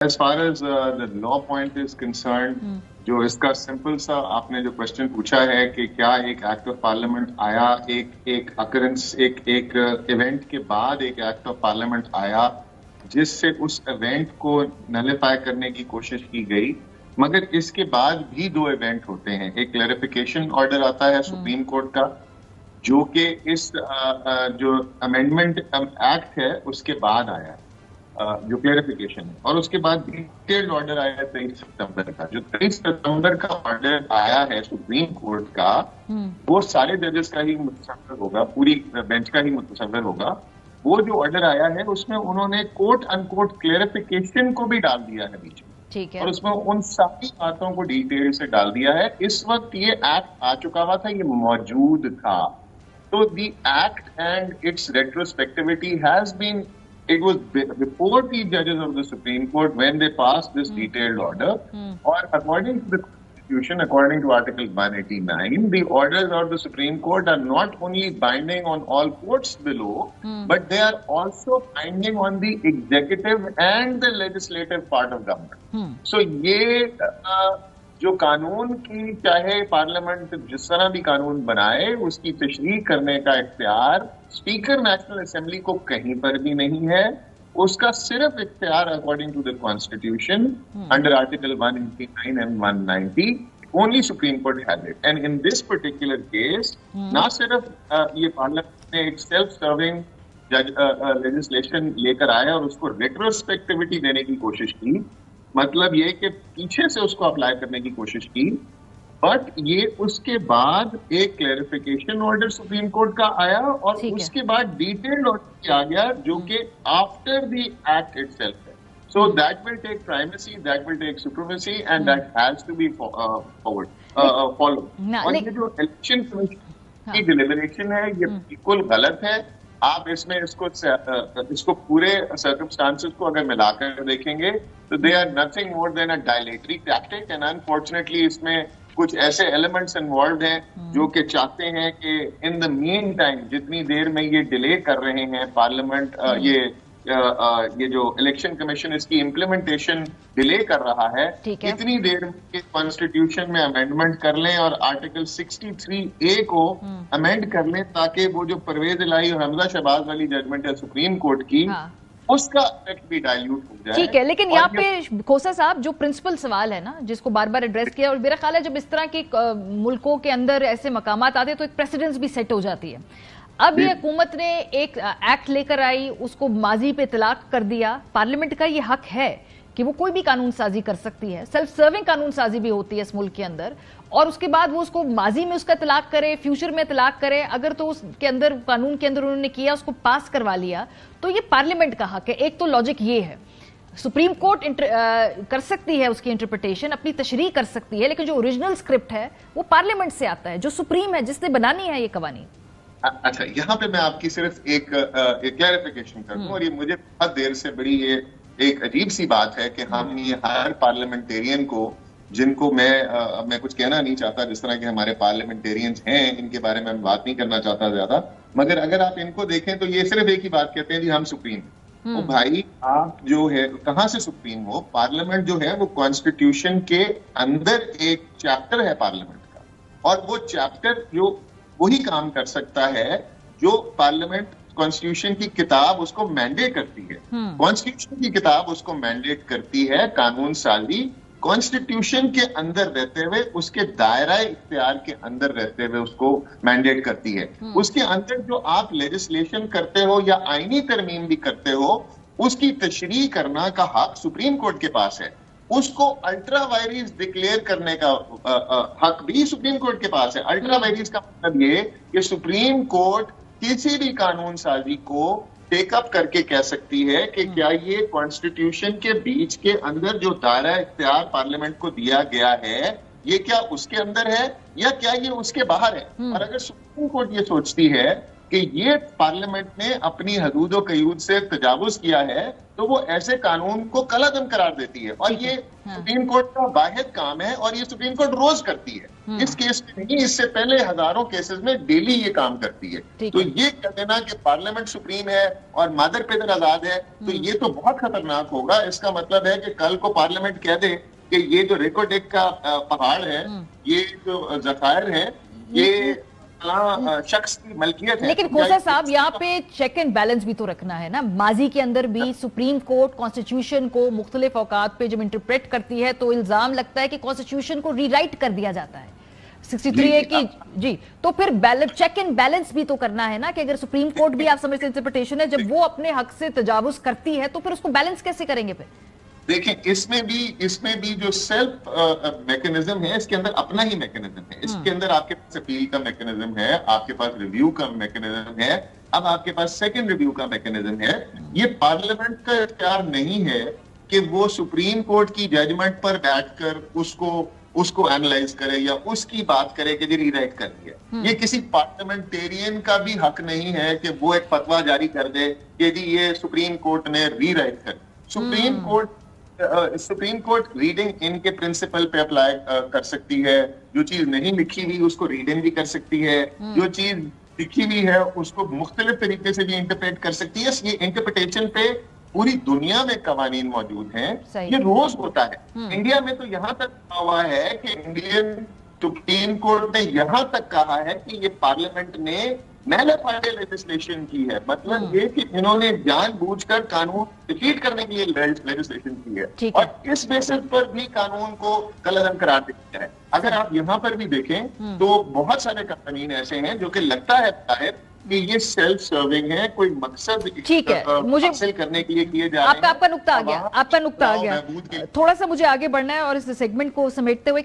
As far as the law point is concerned, जो इसका simple सा आपने जो क्वेश्चन पूछा है कि क्या एक एक्ट ऑफ पार्लियामेंट आया, एक अकरेंस, एक इवेंट के बाद एक एक्ट ऑफ पार्लियामेंट आया जिससे उस इवेंट को नलिफाई करने की कोशिश की गई, मगर इसके बाद भी दो इवेंट होते हैं। एक क्लैरिफिकेशन ऑर्डर आता है सुप्रीम कोर्ट का, जो कि इस जो अमेंडमेंट एक्ट है उसके बाद आया है, जो क्लैरिफिकेशन है, और उसके बाद डिटेल्ड ऑर्डर आया है 23 सितंबर का। जो 23 सितंबर का ऑर्डर आया है सुप्रीम कोर्ट का, वो सारे जजेस का ही मुतसव्विर होगा, पूरी बेंच का ही मुतसव्विर होगा। वो जो ऑर्डर आया है उसमें उन्होंने कोट अनकोट क्लैरिफिकेशन को भी डाल दिया है बीच में, ठीक है, और उसमें उन सारी बातों को डिटेल से डाल दिया है। इस वक्त ये एक्ट आ चुका हुआ था, ये मौजूद था, तो the act and its retrospectivity has been, it was before the judges of the Supreme Court when they passed this detailed order, or according to the Constitution, according to Article 189, the orders of the Supreme Court are not only binding on all courts below, but they are also binding on the executive and the legislative part of government. So ये जो कानून की, चाहे parliament जिस तरह भी कानून बनाए, उसकी तशरीह करने का इख्तियार स्पीकर नेशनल असेंबली को कहीं पर भी नहीं है। उसका सिर्फ इख्तियार according to the constitution under article 189 and 190 only supreme court has it. And in this particular case ना सिर्फ ये पार्लियामेंट ने एक सेल्फ सर्विंग लेजिस्लेशन लेकर आया और उसको रेट्रोस्पेक्टिविटी देने की कोशिश की, मतलब ये कि पीछे से उसको अप्लाई करने की कोशिश की, बट ये उसके बाद एक क्लैरिफिकेशन ऑर्डर सुप्रीम कोर्ट का आया और उसके बाद डिटेल्ड ऑर्डर आ गया जो कि आफ्टर द एक्ट इटसेल्फ है। So that will take primacy, that will take supremacy, and that has to be followed. और ये जो इलेक्शन कमीशन की डिलिबरेशन है, ये बिल्कुल गलत है। आप इसमें इसको पूरे सर्कमस्टांसेस को अगर मिलाकर देखेंगे तो they are nothing more than a dilatory tactic, and unfortunately इसमें कुछ ऐसे एलिमेंट्स इन्वॉल्व हैं जो कि चाहते हैं कि इन द मीन टाइम, जितनी देर में ये डिले कर रहे हैं पार्लियामेंट, ये जो इलेक्शन कमीशन इसकी इम्प्लीमेंटेशन डिले कर रहा है, इतनी देर में कॉन्स्टिट्यूशन में अमेंडमेंट कर लें और आर्टिकल 63A को अमेंड कर लें, ताकि वो जो परवेज इलाही और हमजा शहबाज वाली जजमेंट है सुप्रीम कोर्ट की, उसका इफेक्ट भी डाइल्यूट हो जाए। ठीक है, लेकिन यहाँ पे खोसा साहब जो प्रिंसिपल सवाल है ना, जिसको बार बार एड्रेस किया, और मेरा ख्याल है जब इस तरह के मुल्कों के अंदर ऐसे मकामात आते हैं तो एक प्रेसिडेंस भी सेट हो जाती है। अब ये हुकूमत ने एक एक्ट लेकर आई, उसको माजी पे इतलाक कर दिया। पार्लियामेंट का ये हक है कि वो कोई भी कानून साजी कर सकती है, सेल्फ सर्विंग कानून साजी भी होती है इस मुल्क के अंदर, और उसके बाद वो उसको माजी में उसका इतलाक करे, फ्यूचर में इतलाक करे। अगर तो उसके अंदर कानून के अंदर उन्होंने किया, उसको पास करवा लिया, तो ये पार्लियामेंट का हक है। एक तो लॉजिक ये है, सुप्रीम कोर्ट कर सकती है उसकी इंटरप्रिटेशन, अपनी तशरीह कर सकती है, लेकिन जो ओरिजिनल स्क्रिप्ट है वो पार्लियामेंट से आता है, जो सुप्रीम है, जिसने बनानी है ये कवानीन। अच्छा, यहाँ पे मैं आपकी सिर्फ एक क्लैरिफिकेशन कर दूं, और ये मुझे बहुत देर से बड़ी ये एक अजीब सी बात है कि हम ये हर पार्लियामेंटेरियन को, जिनको मैं कुछ कहना नहीं चाहता, जिस तरह के हमारे पार्लियामेंटेरियंस हैं, इनके बारे में मैं बात नहीं करना चाहता ज्यादा, मगर अगर आप इनको देखें तो ये सिर्फ एक ही बात कहते हैं जी, हम सुप्रीम। तो भाई आप जो है कहां से सुप्रीम हो? पार्लियामेंट जो है वो कॉन्स्टिट्यूशन के अंदर एक चैप्टर है पार्लियामेंट का, और वो चैप्टर जो वही काम कर सकता है जो पार्लियामेंट कॉन्स्टिट्यूशन की किताब उसको मैंडेट करती है। कॉन्स्टिट्यूशन की किताब उसको मैंडेट करती है कानून साजी, कॉन्स्टिट्यूशन के अंदर रहते हुए, उसके दायरा इख्तियार के अंदर रहते हुए उसको मैंडेट करती है। उसके अंदर जो आप लेजिस्लेशन करते हो या आईनी तरमीम भी करते हो, उसकी तशरीह करना का हक सुप्रीम कोर्ट के पास है। उसको अल्ट्रा वायरीज डिक्लेयर करने का हक भी सुप्रीम कोर्ट के पास है। अल्ट्रा वायरीज का मतलब ये कि सुप्रीम कोर्ट किसी भी कानून साजी को टेकअप करके कह सकती है कि क्या ये कॉन्स्टिट्यूशन के बीच के अंदर जो दायरा इख्तियार पार्लियामेंट को दिया गया है, ये क्या उसके अंदर है या क्या ये उसके बाहर है। और अगर सुप्रीम कोर्ट ये सोचती है कि ये पार्लियामेंट ने अपनी हदूद व कयूद से तजावुज किया है, तो वो ऐसे कानून को कलादम करार देती है। और ये सुप्रीम कोर्ट का वाहिद काम है और ये सुप्रीम कोर्ट रोज करती है। इस केस में नहीं, इससे पहले हजारों केसेस में डेली ये काम करती है। तो ये कह देना कि पार्लियामेंट सुप्रीम है और मादर पेदर आजाद है, तो ये तो बहुत खतरनाक होगा। इसका मतलब है कि कल को पार्लियामेंट कह दे कि ये जो रेकोडेक का पहाड़ है, ये जो जखायर है, ये शख्स की मलकियत है। लेकिन खोसा साहब, यहाँ पे चेक एंड बैलेंस भी तो रखना है ना। माजी के अंदर भी सुप्रीम कोर्ट कॉन्स्टिट्यूशन को मुख्तलिफ औकात पे जब इंटरप्रेट करती है तो इल्जाम लगता है कि कॉन्स्टिट्यूशन को रीराइट कर दिया जाता है 63A की। जी, तो फिर चेक एंड बैलेंस भी तो करना है ना, कि अगर सुप्रीम कोर्ट भी आप समझते इंटरप्रिटेशन है, जब वो अपने हक से तजावुज करती है तो फिर उसको बैलेंस कैसे करेंगे फिर? देखिए, इसमें भी जो सेल्फ मैकेनिज्म है, इसके अंदर अपना ही मैकेनिज्म है। इसके अंदर आपके पास अपील का मैकेनिज्म है, आपके पास रिव्यू का मैकेनिज्म है, अब आपके पास सेकंड रिव्यू का मैकेनिज्म है। ये पार्लियामेंट का इख्तियार नहीं है कि वो सुप्रीम कोर्ट की जजमेंट पर बैठकर उसको एनालाइज करे या उसकी बात करे कि जी रीराइट करनी है। ये किसी पार्लियामेंटेरियन का भी हक नहीं है कि वो एक फतवा जारी कर दे कि जी ये सुप्रीम कोर्ट ने रीराइट कर। सुप्रीम कोर्ट रीडिंग इन के प्रिंसिपल पे अप्लाई कर सकती है। जो चीज नहीं लिखी हुई उसको रीडिंग भी कर सकती है, जो चीज लिखी हुई है उसको मुख्तलिफ तरीके से भी इंटरप्रेट कर सकती है। ये इंटरप्रिटेशन पे पूरी दुनिया में कवानीन मौजूद हैं, ये रोज होता है। इंडिया में तो यहाँ तक हुआ है कि इंडियन सुप्रीम कोर्ट ने यहाँ तक कहा है कि ये पार्लियामेंट ने मैनिफेस्टो लेजिस्लेशन की है। मतलब ये कि इन्होंने जानबूझकर कानून डिफीट करने के लिए लेजिस्लेशन की है और इस बेसिस पर भी कानून को कलअदम करार दिया है। अगर आप यहाँ पर भी देखें तो बहुत सारे कानून ऐसे हैं जो कि लगता है कि ये सेल्फ सर्विंग है, कोई मकसद ठीक है, मुझे हासिल करने के लिए किए जा रहे हैं। आपका नुक्ता आ गया, आपका नुक्ता आ गया। थोड़ा सा मुझे आगे बढ़ना है और इस सेगमेंट को समेटते हुए